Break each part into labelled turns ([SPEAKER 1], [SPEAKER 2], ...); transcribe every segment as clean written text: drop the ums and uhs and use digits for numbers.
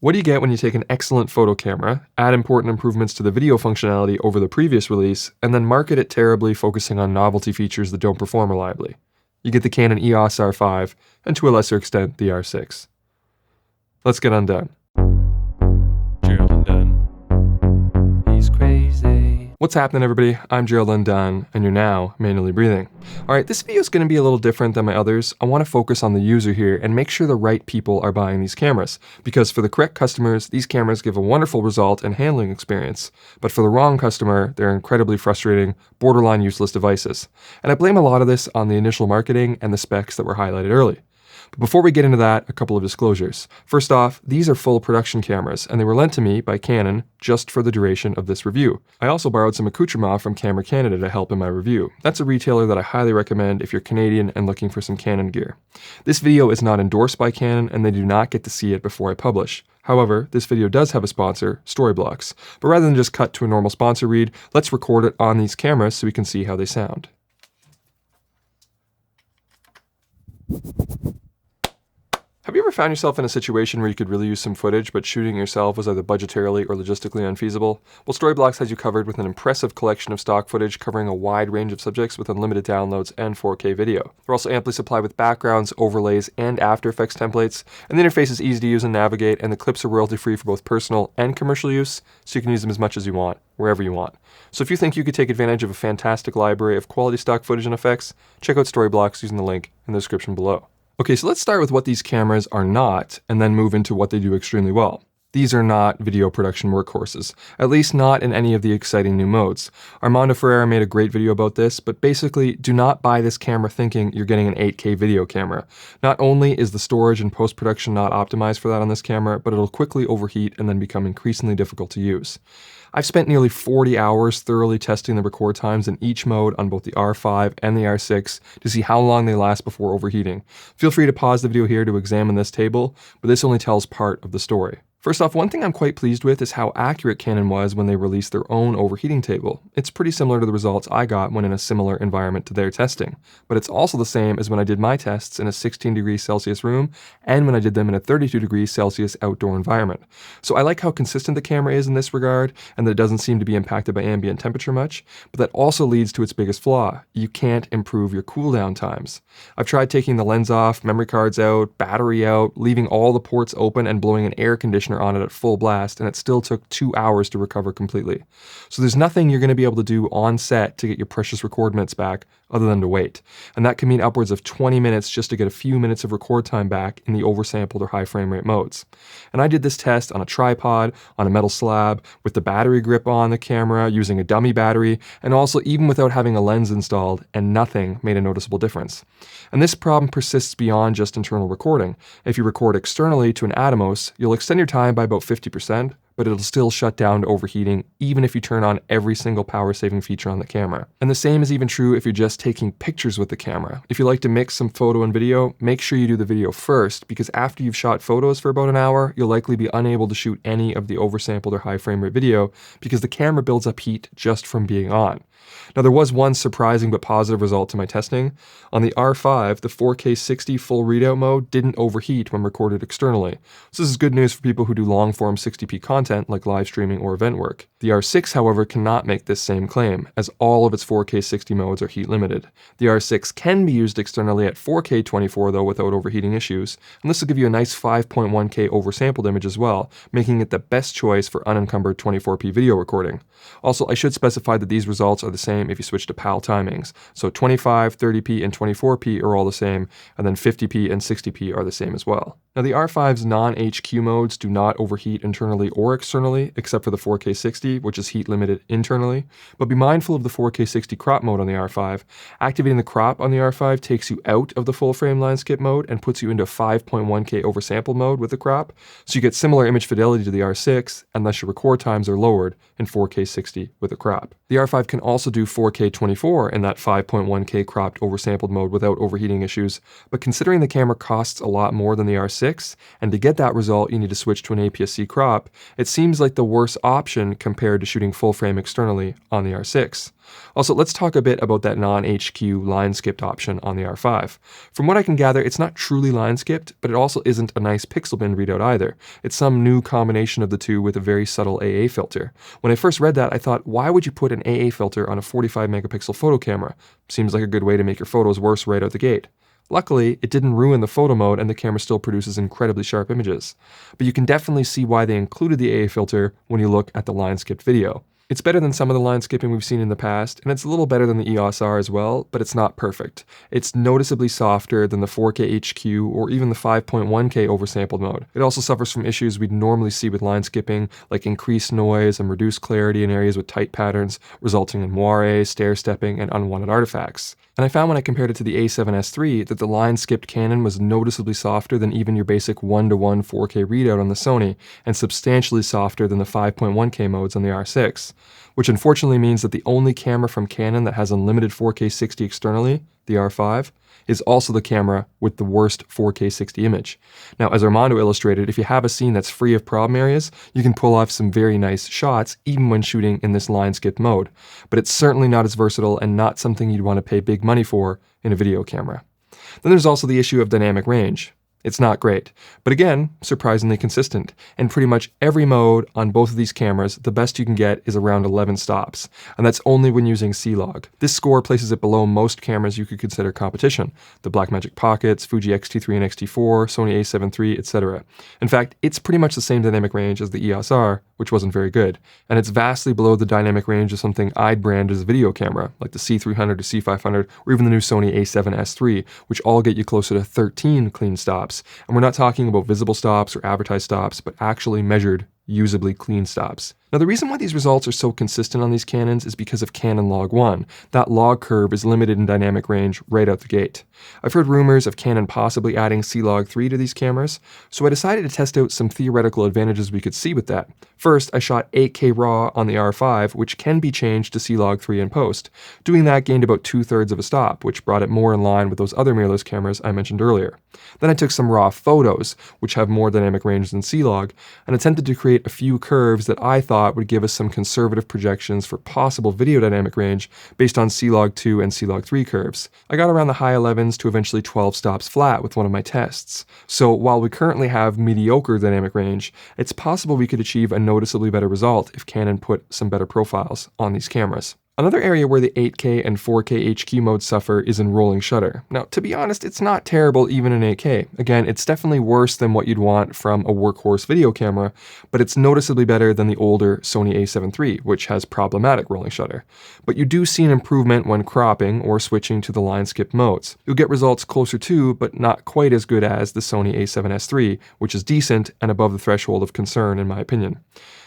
[SPEAKER 1] What do you get when you take an excellent photo camera, add important improvements to the video functionality over the previous release, and then market it terribly, focusing on novelty features that don't perform reliably? You get the Canon EOS R5, and to a lesser extent, the R6. Let's get undone. What's happening, everybody? I'm Gerald Undone, and you're now manually breathing. Alright, this video is going to be a little different than my others. I want to focus on the user here and make sure the right people are buying these cameras, because for the correct customers, these cameras give a wonderful result and handling experience, but for the wrong customer, they're incredibly frustrating, borderline useless devices. And I blame a lot of this on the initial marketing and the specs that were highlighted early. But before we get into that, a couple of disclosures. First off, these are full production cameras, and they were lent to me by Canon just for the duration of this review. I also borrowed some accoutrements from Camera Canada to help in my review. That's a retailer that I highly recommend if you're Canadian and looking for some Canon gear. This video is not endorsed by Canon, and they do not get to see it before I publish. However, this video does have a sponsor, Storyblocks. But rather than just cut to a normal sponsor read, let's record it on these cameras so we can see how they sound. Have you ever found yourself in a situation where you could really use some footage, but shooting yourself was either budgetarily or logistically unfeasible? Well, Storyblocks has you covered with an impressive collection of stock footage covering a wide range of subjects with unlimited downloads and 4K video. They're also amply supplied with backgrounds, overlays, and After Effects templates, and the interface is easy to use and navigate, and the clips are royalty-free for both personal and commercial use, so you can use them as much as you want, wherever you want. So if you think you could take advantage of a fantastic library of quality stock footage and effects, check out Storyblocks using the link in the description below. Okay, so let's start with what these cameras are not, and then move into what they do extremely well. These are not video production workhorses, at least not in any of the exciting new modes. Armando Ferreira made a great video about this, but basically, do not buy this camera thinking you're getting an 8K video camera. Not only is the storage and post-production not optimized for that on this camera, but it'll quickly overheat and then become increasingly difficult to use. I've spent nearly 40 hours thoroughly testing the record times in each mode on both the R5 and the R6 to see how long they last before overheating. Feel free to pause the video here to examine this table, but this only tells part of the story. First off, one thing I'm quite pleased with is how accurate Canon was when they released their own overheating table. It's pretty similar to the results I got when in a similar environment to their testing. But it's also the same as when I did my tests in a 16 degrees Celsius room and when I did them in a 32 degrees Celsius outdoor environment. So I like how consistent the camera is in this regard and that it doesn't seem to be impacted by ambient temperature much, but that also leads to its biggest flaw. You can't improve your cooldown times. I've tried taking the lens off, memory cards out, battery out, leaving all the ports open and blowing an air conditioner on it at full blast, and it still took 2 hours to recover completely. So there's nothing you're going to be able to do on set to get your precious record minutes back other than to wait. And that can mean upwards of 20 minutes just to get a few minutes of record time back in the oversampled or high frame rate modes. And I did this test on a tripod, on a metal slab, with the battery grip on the camera, using a dummy battery, and also even without having a lens installed, and nothing made a noticeable difference. And this problem persists beyond just internal recording. If you record externally to an Atomos, you'll extend your time by about 50%, but it'll still shut down to overheating even if you turn on every single power-saving feature on the camera. And the same is even true if you're just taking pictures with the camera. If you like to mix some photo and video, make sure you do the video first, because after you've shot photos for about an hour, you'll likely be unable to shoot any of the oversampled or high frame rate video because the camera builds up heat just from being on. Now, there was one surprising but positive result to my testing. On the R5, the 4K 60 full readout mode didn't overheat when recorded externally. So this is good news for people who do long-form 60p content like live streaming or event work. The R6, however, cannot make this same claim, as all of its 4K 60 modes are heat limited. The R6 can be used externally at 4K 24 though without overheating issues, and this will give you a nice 5.1K oversampled image as well, making it the best choice for unencumbered 24p video recording. Also, I should specify that these results are the same if you switch to PAL timings. So 25, 30p, and 24p are all the same, and then 50p and 60p are the same as well. Now, the R5's non-HQ modes do not overheat internally or externally, except for the 4K 60, which is heat limited internally. But be mindful of the 4K 60 crop mode on the R5. Activating the crop on the R5 takes you out of the full frame landscape mode and puts you into 5.1K oversample mode with the crop, so you get similar image fidelity to the R6, unless your record times are lowered in 4K 60 with a crop. The R5 can also do 4K 24 in that 5.1K cropped oversampled mode without overheating issues, but considering the camera costs a lot more than the R6, and to get that result you need to switch to an APS-C crop, it it seems like the worst option compared to shooting full frame externally on the R6. Also, let's talk a bit about that non-HQ line skipped option on the R5. From what I can gather, it's not truly line skipped, but it also isn't a nice pixel bin readout either. It's some new combination of the two with a very subtle AA filter. When I first read that, I thought, why would you put an AA filter on a 45 megapixel photo camera? Seems like a good way to make your photos worse right out the gate. Luckily, it didn't ruin the photo mode and the camera still produces incredibly sharp images. But you can definitely see why they included the AA filter when you look at the line skipped video. It's better than some of the line skipping we've seen in the past, and it's a little better than the EOS R as well, but it's not perfect. It's noticeably softer than the 4K HQ or even the 5.1K oversampled mode. It also suffers from issues we'd normally see with line skipping, like increased noise and reduced clarity in areas with tight patterns, resulting in moire, stair-stepping, and unwanted artifacts. And I found when I compared it to the A7S III that the line-skipped Canon was noticeably softer than even your basic 1:1 4K readout on the Sony, and substantially softer than the 5.1K modes on the R6, which unfortunately means that the only camera from Canon that has unlimited 4K 60 externally, the R5, is also the camera with the worst 4K 60 image. Now, as Armando illustrated, if you have a scene that's free of problem areas, you can pull off some very nice shots even when shooting in this line-skipped mode. But it's certainly not as versatile and not something you'd want to pay big money for in a video camera. Then there's also the issue of dynamic range. It's not great, but again, surprisingly consistent. In pretty much every mode on both of these cameras, the best you can get is around 11 stops, and that's only when using C-Log. This score places it below most cameras you could consider competition, the Blackmagic Pockets, Fuji X-T3 and X-T4, Sony a7 III, etc. In fact, it's pretty much the same dynamic range as the EOS R, which wasn't very good, and it's vastly below the dynamic range of something I'd brand as a video camera, like the C300 to C500, or even the new Sony a7S III, which all get you closer to 13 clean stops. And we're not talking about visible stops or advertised stops, but actually measured, usably clean stops. Now, the reason why these results are so consistent on these Canons is because of Canon log 1. That log curve is limited in dynamic range right out the gate. I've heard rumors of Canon possibly adding C-Log 3 to these cameras, so I decided to test out some theoretical advantages we could see with that. First, I shot 8K RAW on the R5, which can be changed to C-Log 3 in post. Doing that gained about 2/3 of a stop, which brought it more in line with those other mirrorless cameras I mentioned earlier. Then I took some RAW photos, which have more dynamic range than C-Log, and attempted to create a few curves that I thought would give us some conservative projections for possible video dynamic range based on C-Log 2 and C-Log 3 curves. I got around the high 11s to eventually 12 stops flat with one of my tests. So while we currently have mediocre dynamic range, it's possible we could achieve a noticeably better result if Canon put some better profiles on these cameras. Another area where the 8K and 4K HQ modes suffer is in rolling shutter. Now, to be honest, it's not terrible even in 8K. Again, it's definitely worse than what you'd want from a workhorse video camera, but it's noticeably better than the older Sony a7 III, which has problematic rolling shutter. But you do see an improvement when cropping or switching to the line skip modes. You'll get results closer to, but not quite as good as, the Sony a7S III, which is decent and above the threshold of concern in my opinion.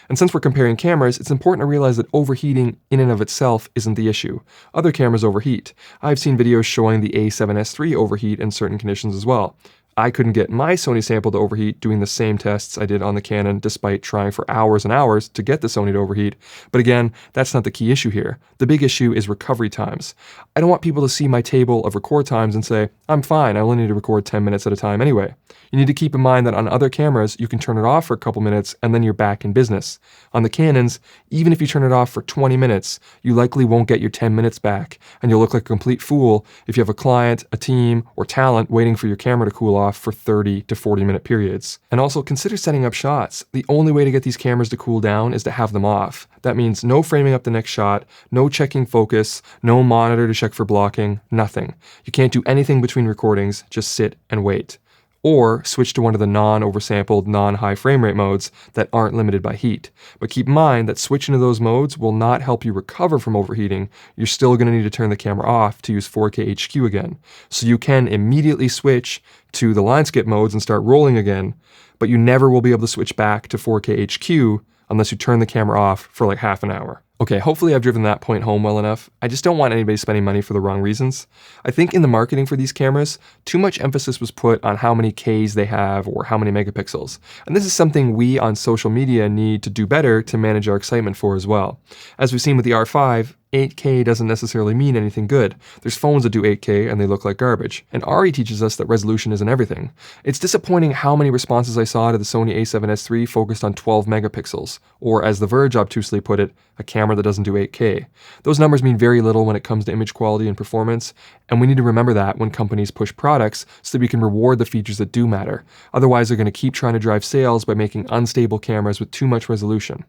[SPEAKER 1] And since we're comparing cameras, it's important to realize that overheating in and of itself isn't the issue. Other cameras overheat. I've seen videos showing the a7S III overheat in certain conditions as well. I couldn't get my Sony sample to overheat doing the same tests I did on the Canon despite trying for hours and hours to get the Sony to overheat. But again, that's not the key issue here. The big issue is recovery times. I don't want people to see my table of record times and say, I'm fine, I only need to record 10 minutes at a time anyway. You need to keep in mind that on other cameras, you can turn it off for a couple minutes and then you're back in business. On the Canons, even if you turn it off for 20 minutes, you likely won't get your 10 minutes back, and you'll look like a complete fool if you have a client, a team, or talent waiting for your camera to cool off for 30 to 40 minute periods. And also consider setting up shots. The only way to get these cameras to cool down is to have them off. That means no framing up the next shot, no checking focus, no monitor to check for blocking, nothing. You can't do anything between recordings, just sit and wait. Or switch to one of the non-oversampled, non-high frame rate modes that aren't limited by heat. But keep in mind that switching to those modes will not help you recover from overheating. You're still going to need to turn the camera off to use 4K HQ again. So you can immediately switch to the line skip modes and start rolling again, but you never will be able to switch back to 4K HQ unless you turn the camera off for like half an hour. Okay, hopefully I've driven that point home well enough. I just don't want anybody spending money for the wrong reasons. I think in the marketing for these cameras, too much emphasis was put on how many Ks they have or how many megapixels. And this is something we on social media need to do better to manage our excitement for as well. As we've seen with the R5, 8K doesn't necessarily mean anything good. There's phones that do 8K and they look like garbage. And Ari teaches us that resolution isn't everything. It's disappointing how many responses I saw to the Sony a7S III focused on 12 megapixels, or as The Verge obtusely put it, a camera that doesn't do 8K. Those numbers mean very little when it comes to image quality and performance, and we need to remember that when companies push products so that we can reward the features that do matter. Otherwise, they're going to keep trying to drive sales by making unstable cameras with too much resolution.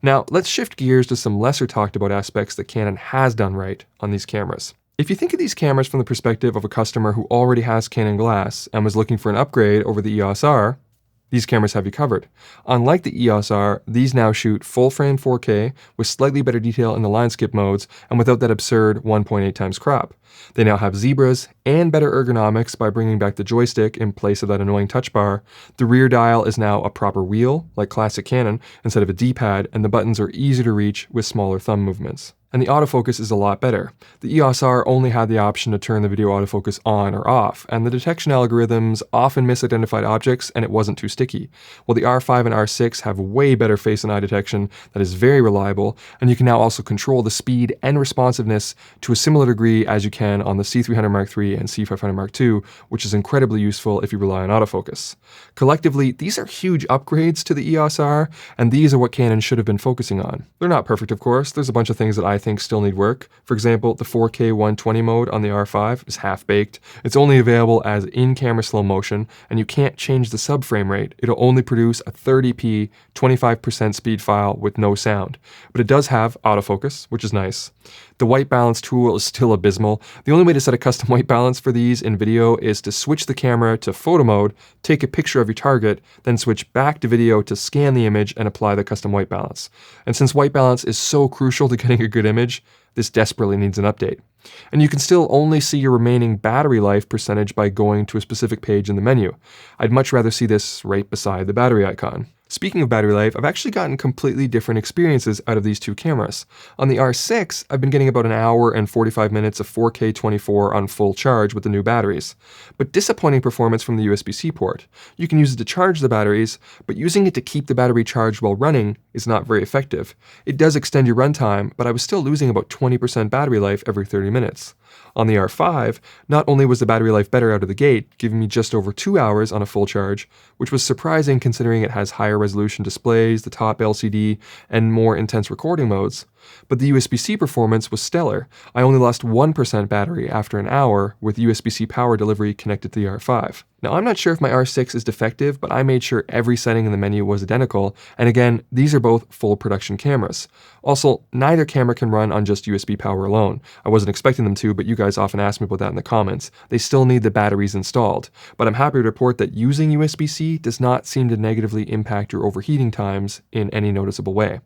[SPEAKER 1] Now, let's shift gears to some lesser talked about aspects that Canon has done right on these cameras. If you think of these cameras from the perspective of a customer who already has Canon glass and was looking for an upgrade over the EOS R, these cameras have you covered. Unlike the EOS R, these now shoot full-frame 4K with slightly better detail in the line skip modes and without that absurd 1.8 times crop. They now have zebras and better ergonomics by bringing back the joystick in place of that annoying touch bar. The rear dial is now a proper wheel, like classic Canon, instead of a D-pad, and the buttons are easier to reach with smaller thumb movements. And the autofocus is a lot better. The EOS R only had the option to turn the video autofocus on or off, and the detection algorithms often misidentified objects and it wasn't too sticky. While the R5 and R6 have way better face and eye detection that is very reliable, and you can now also control the speed and responsiveness to a similar degree as you can on the C300 Mark III and C500 Mark II, which is incredibly useful if you rely on autofocus. Collectively, these are huge upgrades to the EOS R, and these are what Canon should have been focusing on. They're not perfect, of course. There's a bunch of things that I think still need work. For example, the 4K 120 mode on the R5 is half-baked. It's only available as in-camera slow motion, and you can't change the subframe rate. It'll only produce a 30p 25% speed file with no sound. But it does have autofocus, which is nice. The white balance tool is still abysmal. The only way to set a custom white balance for these in video is to switch the camera to photo mode, take a picture of your target, then switch back to video to scan the image and apply the custom white balance. And since white balance is so crucial to getting a good image, this desperately needs an update. And you can still only see your remaining battery life percentage by going to a specific page in the menu. I'd much rather see this right beside the battery icon. Speaking of battery life, I've actually gotten completely different experiences out of these two cameras. On the R6, I've been getting about an hour and 45 minutes of 4K 24 on full charge with the new batteries. But disappointing performance from the USB-C port. You can use it to charge the batteries, but using it to keep the battery charged while running is not very effective. It does extend your runtime, but I was still losing about 20% battery life every 30 minutes. On the R5, not only was the battery life better out of the gate, giving me just over 2 hours on a full charge, which was surprising considering it has higher resolution displays, the top LCD, and more intense recording modes, but the USB-C performance was stellar. I only lost 1% battery after an hour with USB-C power delivery connected to the R5. Now, I'm not sure if my R6 is defective, but I made sure every setting in the menu was identical, and again, these are both full production cameras. Also, neither camera can run on just USB power alone. I wasn't expecting them to, but you guys often ask me about that in the comments. They still need the batteries installed, but I'm happy to report that using USB-C does not seem to negatively impact your overheating times in any noticeable way.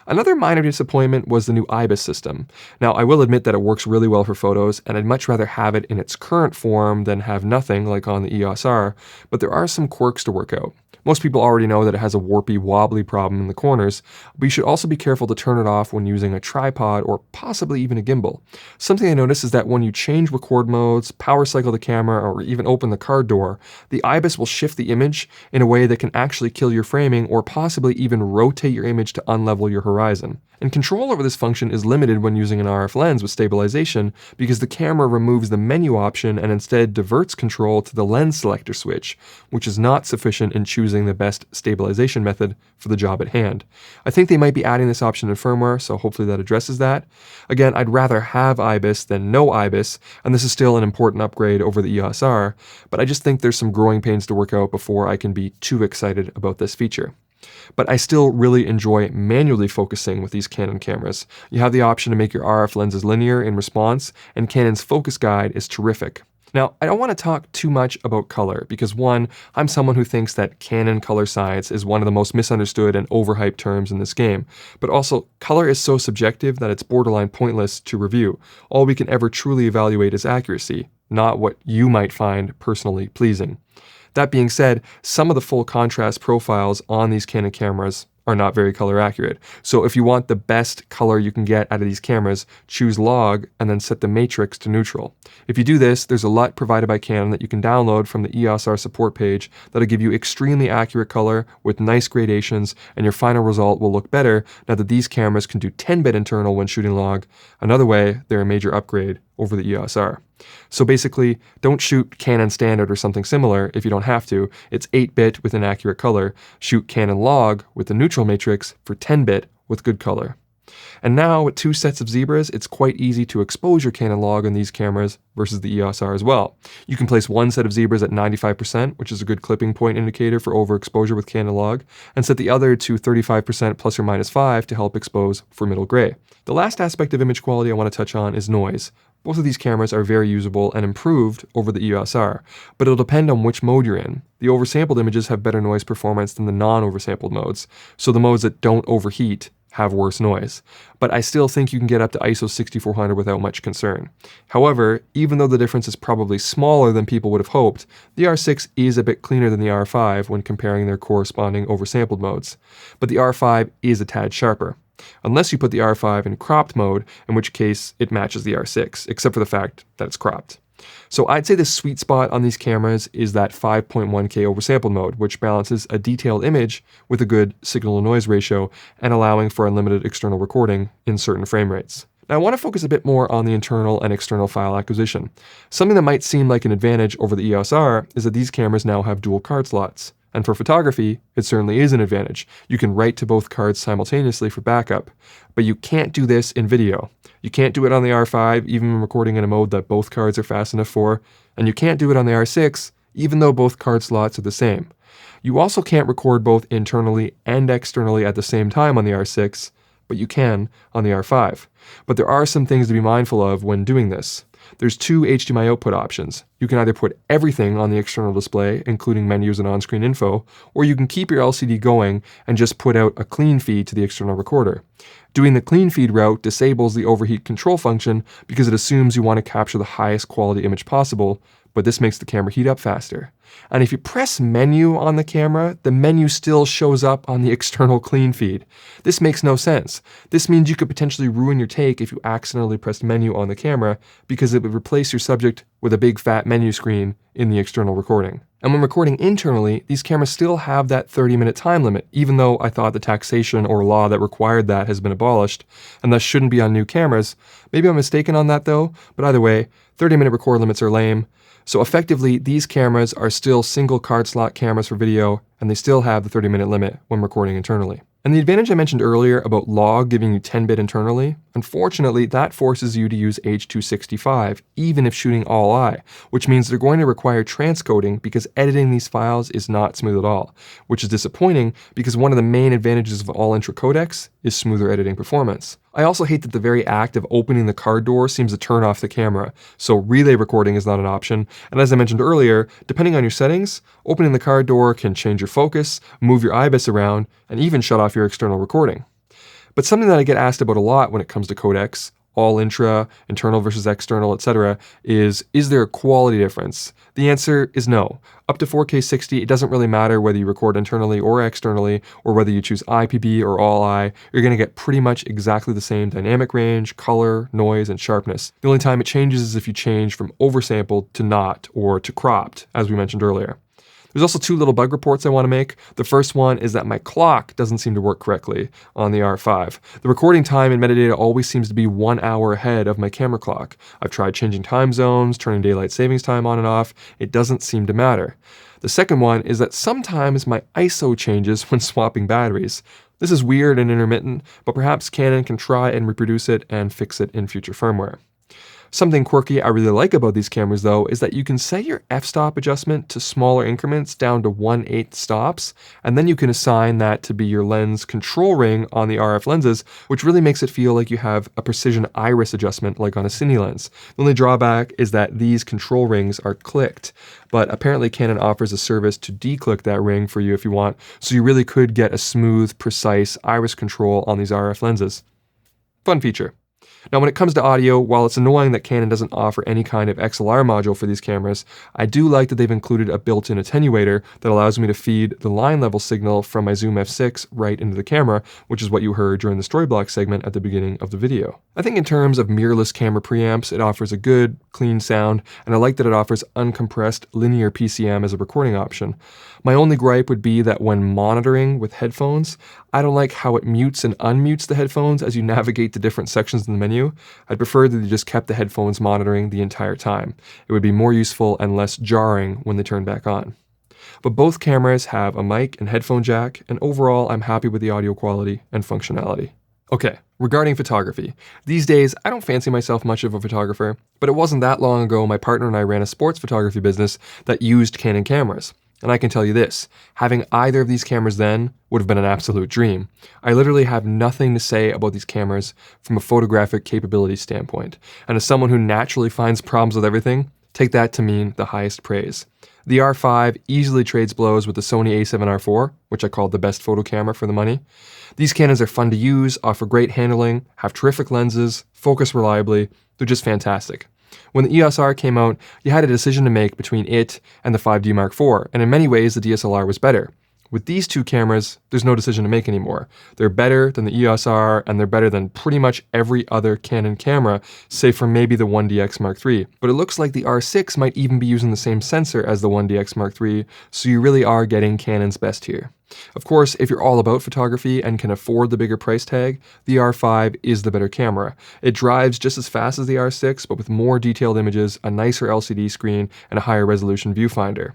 [SPEAKER 1] Another minor disappointment was the new IBIS system. Now, I will admit that it works really well for photos, and I'd much rather have it in its current form than have nothing like on the EOS R, but there are some quirks to work out. Most people already know that it has a warpy, wobbly problem in the corners, but you should also be careful to turn it off when using a tripod or possibly even a gimbal. Something I noticed is that when you change record modes, power cycle the camera, or even open the card door, the IBIS will shift the image in a way that can actually kill your framing or possibly even rotate your image to unlevel your horizon. And control over this function is limited when using an RF lens with stabilization because the camera removes the menu option and instead diverts control to the lens selector switch, which is not sufficient in choosing the best stabilization method for the job at hand. I think they might be adding this option in firmware, so hopefully that addresses that. Again, I'd rather have IBIS than no IBIS, and this is still an important upgrade over the EOS R, but I just think there's some growing pains to work out before I can be too excited about this feature. But I still really enjoy manually focusing with these Canon cameras. You have the option to make your RF lenses linear in response, and Canon's focus guide is terrific. Now, I don't want to talk too much about color because one, I'm someone who thinks that Canon color science is one of the most misunderstood and overhyped terms in this game, but also color is so subjective that it's borderline pointless to review. All we can ever truly evaluate is accuracy, not what you might find personally pleasing. That being said, some of the full contrast profiles on these Canon cameras are not very color accurate. So if you want the best color you can get out of these cameras, choose log and then set the matrix to neutral. If you do this, there's a LUT provided by Canon that you can download from the EOS R support page that'll give you extremely accurate color with nice gradations, and your final result will look better now that these cameras can do 10-bit internal when shooting log. Another way, they're a major upgrade over the EOS R. So basically, don't shoot Canon Standard or something similar if you don't have to. It's 8-bit with inaccurate color. Shoot Canon log with the neutral matrix for 10-bit with good color. And now, with 2 sets of zebras, it's quite easy to expose your Canon log on these cameras versus the EOS R as well. You can place one set of zebras at 95%, which is a good clipping point indicator for overexposure with Canon log, and set the other to 35% plus or minus 5 to help expose for middle gray. The last aspect of image quality I want to touch on is noise. Both of these cameras are very usable and improved over the EOS R, but it'll depend on which mode you're in. The oversampled images have better noise performance than the non-oversampled modes, so the modes that don't overheat have worse noise. But I still think you can get up to ISO 6400 without much concern. However, even though the difference is probably smaller than people would have hoped, the R6 is a bit cleaner than the R5 when comparing their corresponding oversampled modes. But the R5 is a tad sharper. Unless you put the R5 in cropped mode, in which case it matches the R6, except for the fact that it's cropped. So I'd say the sweet spot on these cameras is that 5.1K oversampled mode, which balances a detailed image with a good signal-to-noise ratio and allowing for unlimited external recording in certain frame rates. Now I want to focus a bit more on the internal and external file acquisition. Something that might seem like an advantage over the EOS R is that these cameras now have dual card slots. And for photography, it certainly is an advantage. You can write to both cards simultaneously for backup, but you can't do this in video. You can't do it on the R5, even when recording in a mode that both cards are fast enough for, and you can't do it on the R6, even though both card slots are the same. You also can't record both internally and externally at the same time on the R6, but you can on the R5. But there are some things to be mindful of when doing this. There's 2 HDMI output options. You can either put everything on the external display, including menus and on-screen info, or you can keep your LCD going and just put out a clean feed to the external recorder. Doing the clean feed route disables the overheat control function because it assumes you want to capture the highest quality image possible, but this makes the camera heat up faster. And if you press menu on the camera, the menu still shows up on the external clean feed. This makes no sense. This means you could potentially ruin your take if you accidentally pressed menu on the camera because it would replace your subject with a big fat menu screen in the external recording. And when recording internally, these cameras still have that 30-minute time limit, even though I thought the taxation or law that required that has been abolished, and thus shouldn't be on new cameras. Maybe I'm mistaken on that though, but either way, 30-minute record limits are lame. So effectively, these cameras are still single card slot cameras for video, and they still have the 30-minute limit when recording internally. And the advantage I mentioned earlier about log giving you 10-bit internally, unfortunately, that forces you to use H.265, even if shooting all I, which means they're going to require transcoding because editing these files is not smooth at all, which is disappointing because one of the main advantages of all-intra codecs is smoother editing performance. I also hate that the very act of opening the card door seems to turn off the camera, so relay recording is not an option, and as I mentioned earlier, depending on your settings, opening the card door can change your focus, move your IBIS around, and even shut off your external recording. But something that I get asked about a lot when it comes to codecs, all intra, internal versus external, etc., is there a quality difference? The answer is no. Up to 4K 60, it doesn't really matter whether you record internally or externally, or whether you choose IPB or all I, you're going to get pretty much exactly the same dynamic range, color, noise, and sharpness. The only time it changes is if you change from oversampled to not, or to cropped, as we mentioned earlier. There's also 2 little bug reports I want to make. The first one is that my clock doesn't seem to work correctly on the R5. The recording time in metadata always seems to be 1 hour ahead of my camera clock. I've tried changing time zones, turning daylight savings time on and off. It doesn't seem to matter. The second one is that sometimes my ISO changes when swapping batteries. This is weird and intermittent, but perhaps Canon can try and reproduce it and fix it in future firmware. Something quirky I really like about these cameras though is that you can set your f-stop adjustment to smaller increments down to 1/8 stops, and then you can assign that to be your lens control ring on the RF lenses, which really makes it feel like you have a precision iris adjustment like on a cine lens. The only drawback is that these control rings are clicked, but apparently Canon offers a service to declick that ring for you if you want, so you really could get a smooth, precise iris control on these RF lenses. Fun feature. Now, when it comes to audio, while it's annoying that Canon doesn't offer any kind of XLR module for these cameras, I do like that they've included a built-in attenuator that allows me to feed the line level signal from my Zoom F6 right into the camera, which is what you heard during the Storyblocks segment at the beginning of the video. I think in terms of mirrorless camera preamps, it offers a good, clean sound, and I like that it offers uncompressed linear PCM as a recording option. My only gripe would be that when monitoring with headphones, I don't like how it mutes and unmutes the headphones as you navigate to different sections in the menu. I'd prefer that they just kept the headphones monitoring the entire time. It would be more useful and less jarring when they turn back on. But both cameras have a mic and headphone jack, and overall I'm happy with the audio quality and functionality. Okay, regarding photography. These days, I don't fancy myself much of a photographer, but it wasn't that long ago my partner and I ran a sports photography business that used Canon cameras. And I can tell you this, having either of these cameras then would have been an absolute dream. I literally have nothing to say about these cameras from a photographic capability standpoint. And as someone who naturally finds problems with everything, take that to mean the highest praise. The R5 easily trades blows with the Sony a7 R4, which I called the best photo camera for the money. These Canons are fun to use, offer great handling, have terrific lenses, focus reliably, they're just fantastic. When the EOS R came out, you had a decision to make between it and the 5D Mark IV, and in many ways the DSLR was better. With these two cameras, there's no decision to make anymore. They're better than the EOS R, and they're better than pretty much every other Canon camera, save for maybe the 1DX Mark III. But it looks like the R6 might even be using the same sensor as the 1DX Mark III, so you really are getting Canon's best here. Of course, if you're all about photography and can afford the bigger price tag, the R5 is the better camera. It drives just as fast as the R6, but with more detailed images, a nicer LCD screen, and a higher resolution viewfinder.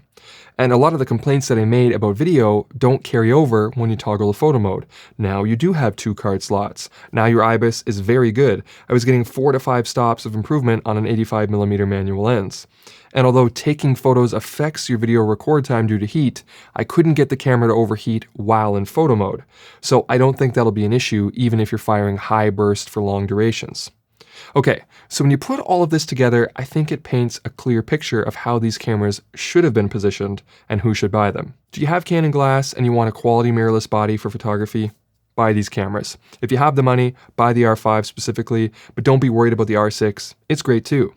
[SPEAKER 1] And a lot of the complaints that I made about video don't carry over when you toggle the photo mode. Now you do have 2 card slots. Now your IBIS is very good. I was getting 4 to 5 stops of improvement on an 85mm manual lens. And although taking photos affects your video record time due to heat, I couldn't get the camera to overheat while in photo mode. So I don't think that'll be an issue even if you're firing high burst for long durations. Okay, so when you put all of this together, I think it paints a clear picture of how these cameras should have been positioned and who should buy them. Do you have Canon glass and you want a quality mirrorless body for photography? Buy these cameras. If you have the money, buy the R5 specifically, but don't be worried about the R6. It's great too.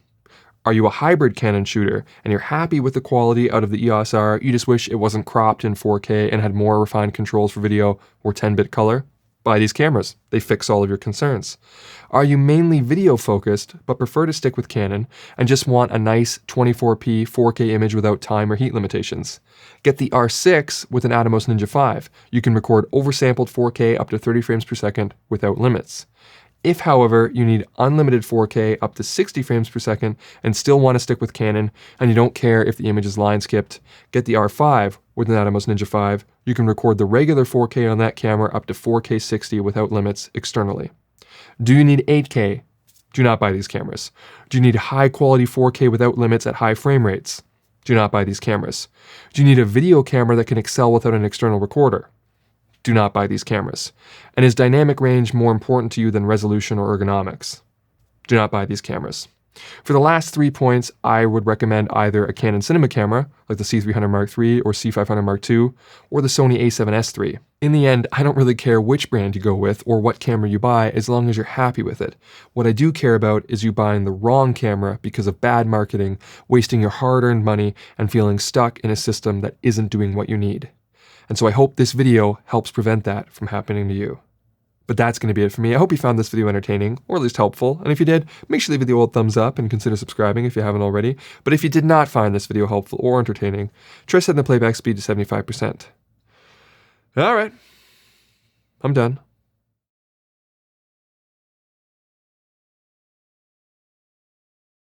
[SPEAKER 1] Are you a hybrid Canon shooter and you're happy with the quality out of the EOS R, you just wish it wasn't cropped in 4K and had more refined controls for video or 10-bit color? Buy these cameras. They fix all of your concerns. Are you mainly video focused but prefer to stick with Canon and just want a nice 24p 4K image without time or heat limitations? Get the R6 with an Atomos Ninja 5. You can record oversampled 4K up to 30 frames per second without limits. If, however, you need unlimited 4K up to 60 frames per second and still want to stick with Canon, and you don't care if the image is line skipped, get the R5 with an Atomos Ninja 5. You can record the regular 4K on that camera up to 4K 60 without limits externally. Do you need 8K? Do not buy these cameras. Do you need high quality 4K without limits at high frame rates? Do not buy these cameras. Do you need a video camera that can excel without an external recorder? Do not buy these cameras. And is dynamic range more important to you than resolution or ergonomics? Do not buy these cameras. For the last 3 points, I would recommend either a Canon cinema camera, like the C300 Mark III or C500 Mark II, or the Sony a7S III. In the end, I don't really care which brand you go with or what camera you buy as long as you're happy with it. What I do care about is you buying the wrong camera because of bad marketing, wasting your hard-earned money, and feeling stuck in a system that isn't doing what you need. And so I hope this video helps prevent that from happening to you. But that's going to be it for me. I hope you found this video entertaining, or at least helpful. And if you did, make sure to leave the old thumbs up and consider subscribing if you haven't already. But if you did not find this video helpful or entertaining, try setting the playback speed to 75%. All right, I'm done.